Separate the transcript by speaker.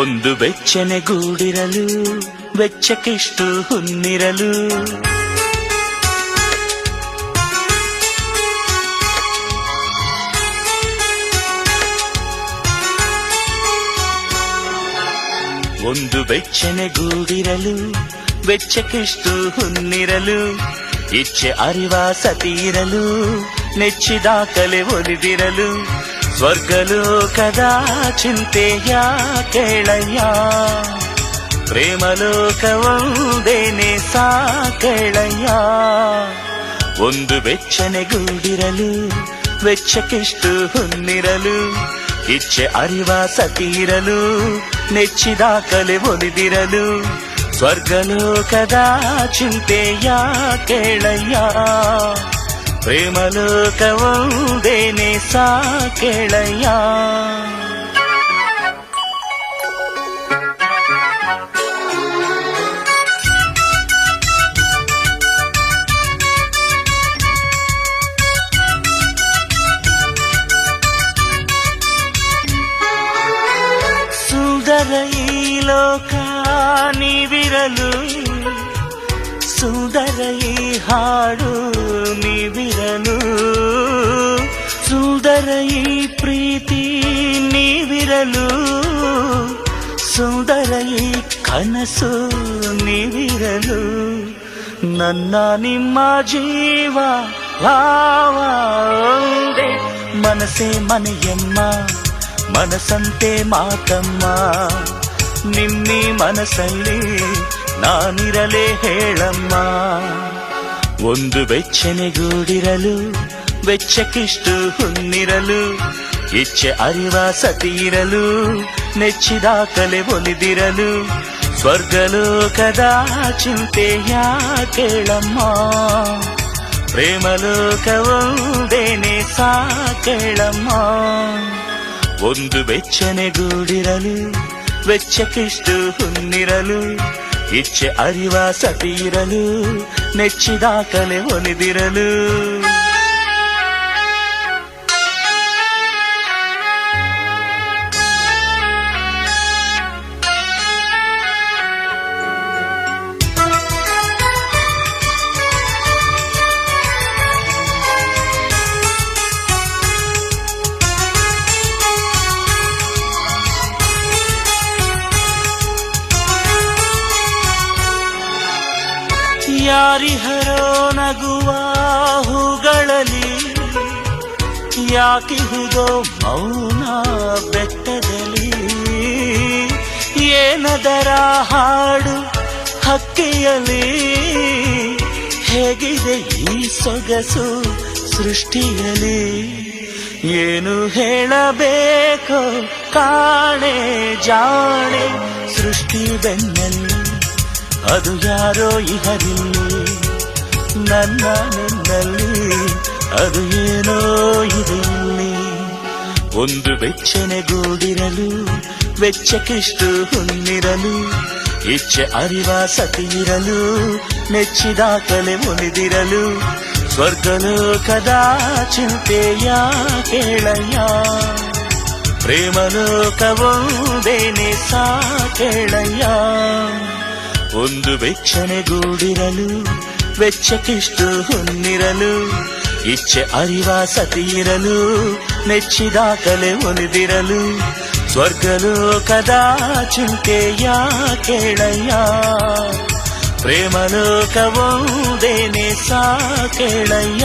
Speaker 1: ಒಂದು ಬೆಚ್ಚನೆ ಗೂಡಿರಲು ವೆಚ್ಚಕ್ಕಿಷ್ಟು ಹುನ್ನಿರಲು. ಒಂದು ಬೆಚ್ಚನೆ ಗೂಡಿರಲು ವೆಚ್ಚಕ್ಕಿಷ್ಟು ಹುನ್ನಿರಲು. ಇಚ್ಛೆ ಅರಿವ ಸತಿರಲು ನೆಚ್ಚಿದ ಕಲೆ ಒಲಿದಿರಲು. ಸ್ವರ್ಗಲೋಕದ ಚಿಂತೆಯ ಕೇಳಯ್ಯ, ಪ್ರೇಮಲೋಕವೊಂದೇನೆ ಸಾಕೇಳಯ್ಯ. ಒಂದು ಬೆಚ್ಚನೆ ಗೂಡಿರಲು ವೆಚ್ಚಕ್ಕಿಷ್ಟು ಹುನ್ನಿರಲು. ಇಚ್ಛೆ ಅರಿವ ಸತಿರಲು ನೆಚ್ಚಿದ ಕಲೆ ಒಲಿದಿರಲು. ಸ್ವರ್ಗಲೋಕದ ಚಿಂತೆಯ ಕೇಳಯ್ಯ, ಪ್ರೇಮಲೋಕವೊಂದೇನೆ ಸಾಕೇಳಯ್ಯ. ಸುಂದರ ಈ ಲೋಕ ನೀವಿರಲು, ಸುಂದರ ಈ ಹಾಡು ನೀವಿರಲು. ಸುಂದರ ಈ ಪ್ರೀತಿ ನೀವಿರಲು, ಸುಂದರ ಈ ಕನಸು ನೀವಿರಲು. ನನ್ನ ನಿಮ್ಮ ಜೀವ ಭಾವ ಒಂದೇ, ಮನಸ್ಸೇ ಮನೆಯಮ್ಮ ಮನಸ್ಸಂತೆ ಮಾತಮ್ಮ. ನಿಮ್ಮಿ ಮನಸ್ಸಲ್ಲಿ ನಾನಿರಲೇ ಹೇಳಮ್ಮ. ಒಂದು ಬೆಚ್ಚನೆ ಗೂಡಿರಲು ವೆಚ್ಚಕ್ಕಿಷ್ಟು ಹುನ್ನಿರಲು. ಇಚ್ಛೆ ಅರಿವ ಸತಿರಲು ನೆಚ್ಚಿದ ಕಲೆ ಒಲಿದಿರಲು. ಸ್ವರ್ಗಲೋಕದ ಚಿಂತೆಯ ಕೇಳಮ್ಮ, ಪ್ರೇಮಲೋಕವೊಂದೇನೆ ಸಾಕೇಳಮ್ಮ. ಒಂದು ಬೆಚ್ಚನೆ ಗೂಡಿರಲು ವೆಚ್ಚಕ್ಕಿಷ್ಟು ಹುನ್ನಿರಲು. ಇಚ್ಛೆ ಅರಿವ ಸತಿರಲು ನೆಚ್ಚಿದ ಕಲೆ ಒಲಿದಿರಲು. ಯಾರಿಹರೋ ನಗುವ ಹೂಗಳಲ್ಲಿ, ಯಾಕಿಹುದೋ ಮೌನ ಬೆಟ್ಟದಲ್ಲಿ. ಏನದರ ಹಾಡು ಹಕ್ಕಿಯಲ್ಲಿ, ಹೇಗಿದೆ ಈ ಸೊಗಸು ಸೃಷ್ಟಿಯಲ್ಲಿ. ಏನು ಹೇಳಬೇಕೋ ಕಾಣೆ ಜಾಣೆ ಸೃಷ್ಟಿ ಬೆನ್ನಲ್ಲಿ. ಅದು ಯಾರೋ ಇಹರಿಲ್ಲಿ ನನ್ನ ನಿನ್ನಲ್ಲಿ, ಅದು ಏನೋ ಇದೆ ಇಲ್ಲಿ. ಒಂದು ಬೆಚ್ಚನೆ ಗೂಡಿರಲು ವೆಚ್ಚಕ್ಕಿಷ್ಟು ಹುನ್ನಿರಲು. ಇಚ್ಛೆ ಅರಿವ ಸತಿರಲು ನೆಚ್ಚಿದ ಕಲೆ ಒಲಿದಿರಲು. ಸ್ವರ್ಗಲೋಕದ ಚಿಂತೆಯ ಕೇಳಯ್ಯ, ಪ್ರೇಮಲೋಕವೊಂದೇನೆ ಸಾಕೇಳಯ್ಯ. ಒಂದು ಬೆಚ್ಚನೆ ಗೂಡಿರಲು ವೆಚ್ಚಕ್ಕಿಷ್ಟು ಹುನ್ನಿರಲು. ಇಚ್ಛೆ ಅರಿವ ಸತಿರಲು ನೆಚ್ಚಿದ ಕಲೆ ಒಲಿದಿರಲು. ಸ್ವರ್ಗಲೋಕದ ಚಿಂತೆಯ ಕೇಳಯ್ಯ, ಪ್ರೇಮಲೋಕವೊಂದೇನೆ ಸಾಕೇಳಯ್ಯ.